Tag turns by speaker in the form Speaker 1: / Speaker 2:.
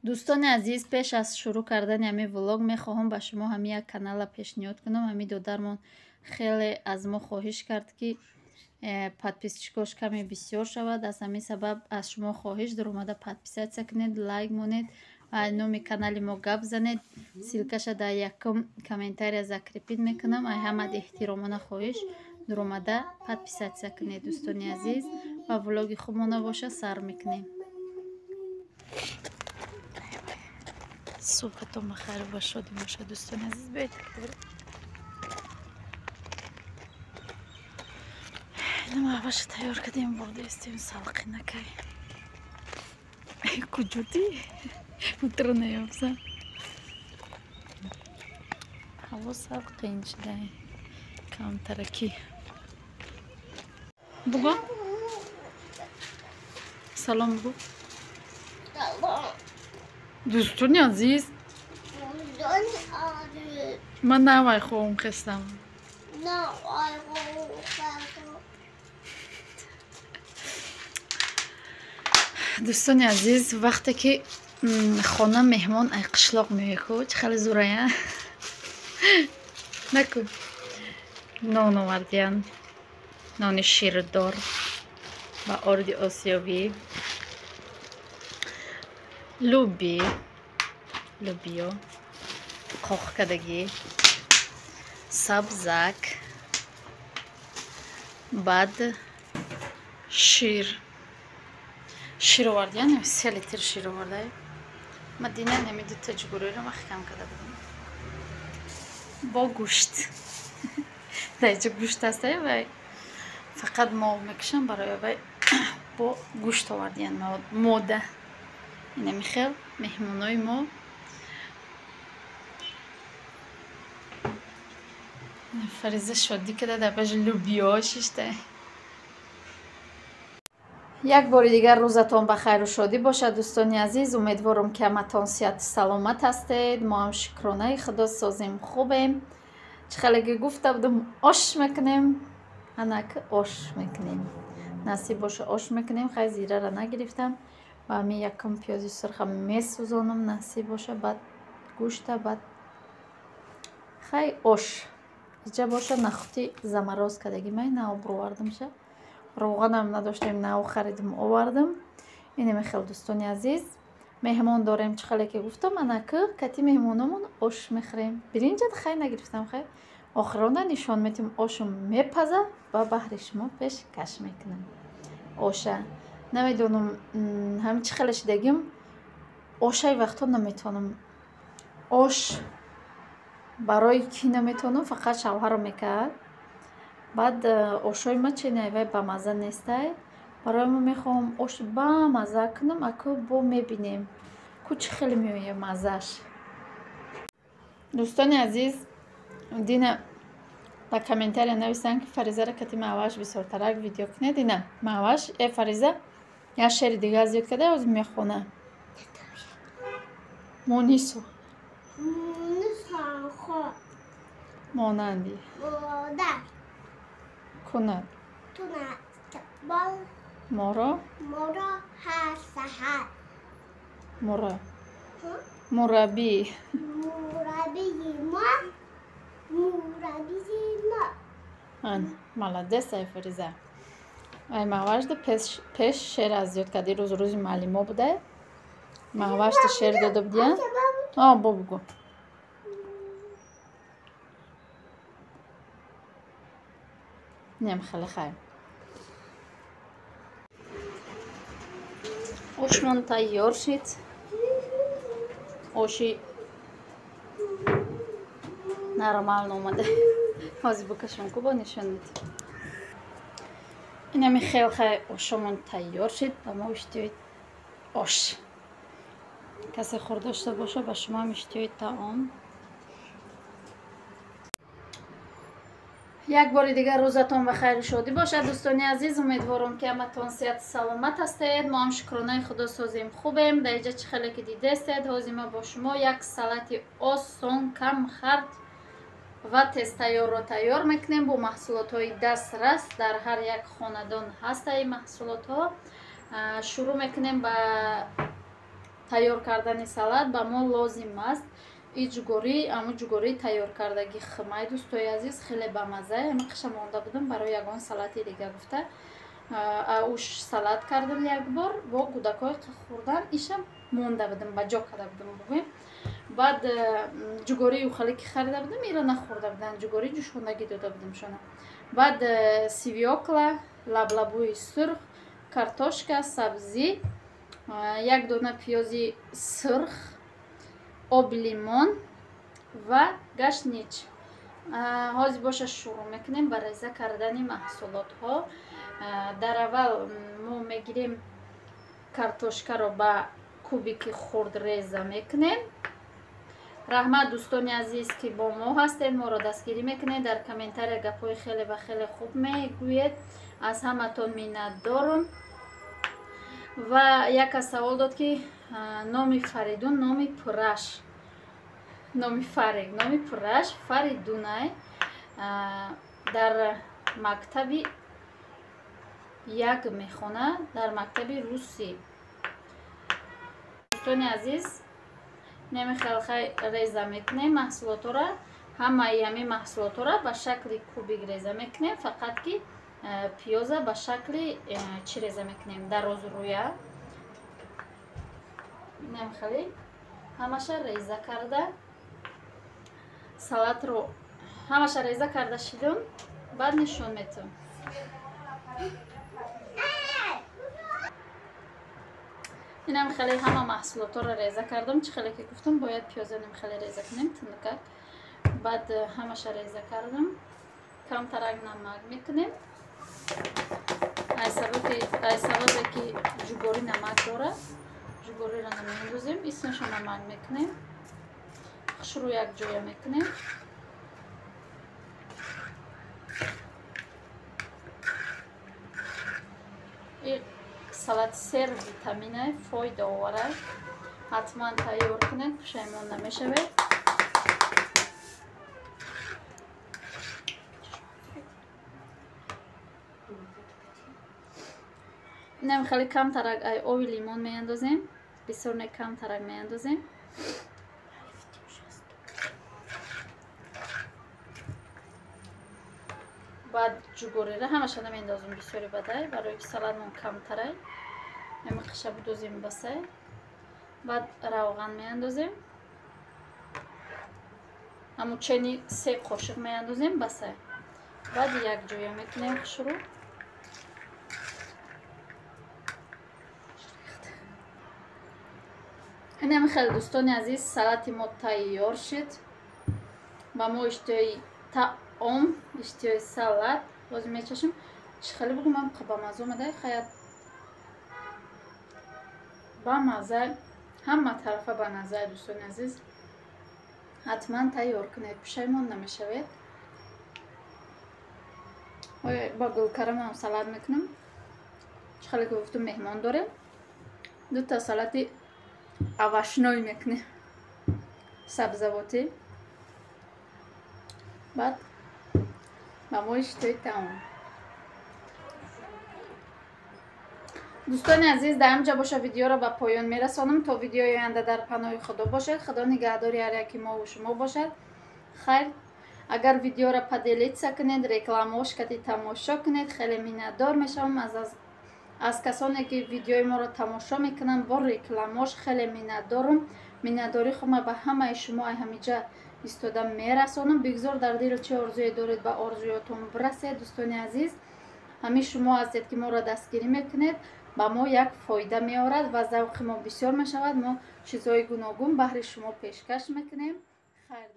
Speaker 1: دوستان عزیز، پیش از شروع کردن همین ولوگ میخواهم به شما همین یک کانال پیشنهاد کنم. همین دادرمان خیلی از ما خواهش کرد که پادپیسچیکاش کمی بسیار شود. از همین سبب از شما خواهش در اومده پادپیسیت کنید، لایک مونید و نام کانال ما گپ زنید. سیلکش در یکم کامنتاری ذکر میکنم. ای همه احترامانه خواهش در اومده پادپیسیت کنید دوستان عزیز و ولوگ خوبمون باشه سر میکنیم. صبحتون بخیر و شادی باشه دوستان عزیز. بیایید اینو محوش تیار کردیم برده استیم سلقی نکای کجوتی مطر نیافزم هوا سلقین شده کم ترکی بگو سلام بگو دوستان عزیز. من نوای خوام خستم. دوستان عزیز، وقتی که خانه مهمان ای قشلاق میکو چه خیلی زوره نکو نان آوردین، نان شیردار و آرد آسیابی، لوبیا قاق کردگی، سبزک، بعد شیر آوردین. 3 لیتر شیر آورده. مدینه نمیدونم تجربه رو محکم کرده بودم با گوشت. دیگه گوشت هست و فقط ما میکشم برای و با گوشت آوردین موده. اینه میخیل مهمونای ما فریزه شادی کرده در بج لوبیا ششته. یک بار دیگر روزتون بخیر و شادی باشه دوستان عزیز. امیدوارم که همتون صحت سلامت هستید. ما هم شکرانه خدا سازیم خوبیم. چه خیلی گفته بودم آش میکنیم، انک آش میکنیم، نصیب باشه آش میکنیم. خیلی زیره را نگرفتم و همین یکم پیازی سرخ میسوزانم نصیب باشه. بعد گوشت، بعد خیلی آش اینجا باشه. نخوتی زمراز کردگی من نه بروردم شه، روغن هم نداشتیم نه خریدم آوردم. اینه خیلی دوستان عزیز مهمان داریم. چه خیلی که گفتم انک کتی مهمونمون آش میخوریم. برنج خیلی نگرفتم. خیلی آخرانه نشان میتیم آشم میپزه و بهر شما پیش کش میکنم. آشه نمیدونم همین چه خیلی شدگیم آشای وقتا نمیتونم. آش برای کی نمیتونم؟ فقط شوهر رو میکرد. بعد آشای ما چه نیوه با مزه نیسته. برای ما میخوام آش با مزه کنم. اکو با میبینیم کچ خیلی میویه مزهش. دوستان عزیز دینه در کامنتاری نویسن که فریزه را کتی معوش بسیارترک ویدیو کنید. اینه معوش ای فریزه یا شعر دیگه زیاد کده از میخونه مونیسو مانندی کند مورا هر سحر مربی ما ملدس ای فریزه. ای محوشت پیش شعر از زیاد کدی روز معلم بوده. محوشت شعر داده بودین. بگو نیم خیلی خیر. آشمون تیار شد. آشی نرمال نومده. حاضر بکشم که با نشون میدیم. اینمی خیلی آشمون تیار شد. و ما اشتیاید آش کسی خورد داشته باشه به شما هم اشتیاید طعام. یک بار دیگر روزتون بخیر شادی باشه دوستان عزیز. امیدوارم که همتون صحت سلامت هستید. ما هم شکرانه خدا سازیم خوبیم. در اینجا چه خیلی که دیده استید حاضر ما با شما یک سالت آسان کم خرج و تست تیار را تیار میکنیم با محصولات های دسترس. در هر یک خاندان هست این محصولات ها. شروع میکنیم با тайёр кардани салат ба мо лозим аст ин ҷугори, аму ҷугори тайёр кардаги химай дӯстои азиз хеле бамаза. Ами қиша монда будам барои ягон салати дига гуфта уш салат кардам як бор бо кӯдакҳои хӯрдан иша монда будам ба ҷо карда будам бугӯем. Баъд ҷугории ухалӣ ки харида будам ира нахӯрда будан, ҷугори ҷӯшондагӣ дода будам шона. Баъд свёкла, лаблабӯи сурх, картошка, сабзӣ, як дона пиёзи сурх, оби лимон ва гашнич. ҳозир боша шурӯъ мекунем ба реза кардани маҳсулотҳо. Дар аввал мо мегирем картошкаро ба кубики хурд реза мекунем. раҳмат дӯстони азиз ки бо мо ҳастед, моро дастгирӣ мекунед, дар комментария гапҳои хеле ва хеле хуб мегӯед. аз ҳаматон миннатдорам. ва як кас савол дод ки номи Фаридун номи пурраш, номи Фарид, номи пурраш Фаридунай. дар мактаби як мехона, дар мактаби русӣ. дӯстони азиз, немихелхай реза мекунем маҳсулотора, ҳамаи ҳамин маҳсулотора ба шакли кубик реза мекунем, фақат ки пиёза ба шакли чӣ реза мекунем, дарозрӯя. немихели ҳамаша реза карда салатро ҳамаша реза карда шидум, баъд нишон метавам. инам хеле ҳама маҳсулотро реза кардам. чӣ хеле ки гуфтам бояд пиёза ним хеле реза кунем тунукак. баъд ҳамаша реза кардам. камтарак намак мекунем. ай сабабе ки ҷугори намак дорад, ҷугориро намеандозем, исмашо намак мекунем. хушрӯ якҷоя мекунем. салат сер витаминай фоида оварад. ҳатман тайёр кунед, пушаймон намешавед. инам хеле камтарак ай оби лимон меандозем, бисёр не камтарак меандозем. баъд ҷугорира ҳамаша намеандозем бисёри бадай, барои ки салатмон камтарай. ами қиша будозем ба сай. баъд равған меандозем. аму чайни 3 қошиқ меандозем ба сай. баъд якҷоя мекунем хушрӯъ. инам хеле дӯстони азиз, салати мо тайёр шуд. ба мо иштиёи таом, иштиёи салат ҳозир мечашем. чӣ хеле бугӯмам бамаза омадай, хаят бамаза, ҳама тарафа бамаза. дӯстони азиз, ҳатман тайёр кунед, пушаймон намешавед. ба гулкарамам салат мекунам. чӣ хеле ки гуфтам меҳмон дорем, 2 та салати овощной мекунем, сабзавотӣ. баъд ба мо иштиёи таом. дӯстони азиз, дар ҳамҷа боша видеоро ба поён мерасонам. то видеои оянда дар паноҳи худо бошед. худо нигаҳдори ҳар яки мо ва шумо бошад. хайр, агар видеоро поделитса кунед, рекламаош кати тамошо кунед, хеле миннатдор мешавам. аз касоне ки видеои моро тамошо мекунанд бо рекламаош хеле миннатдорам. миннатдори худро ба ҳамаи шумо ҳамиҷа истода мерасонам. бигзор дар дил чӣ орзуе доред ба орзуётон бирасед. дӯстони азиз, ҳамин шумо ҳастед ки моро дастгирӣ мекунед, ба мо як фоида меорад ва завқи мо бисёр мешавад. мо чизҳои гуногун баҳри шумо пешкаш мекунем. хайр.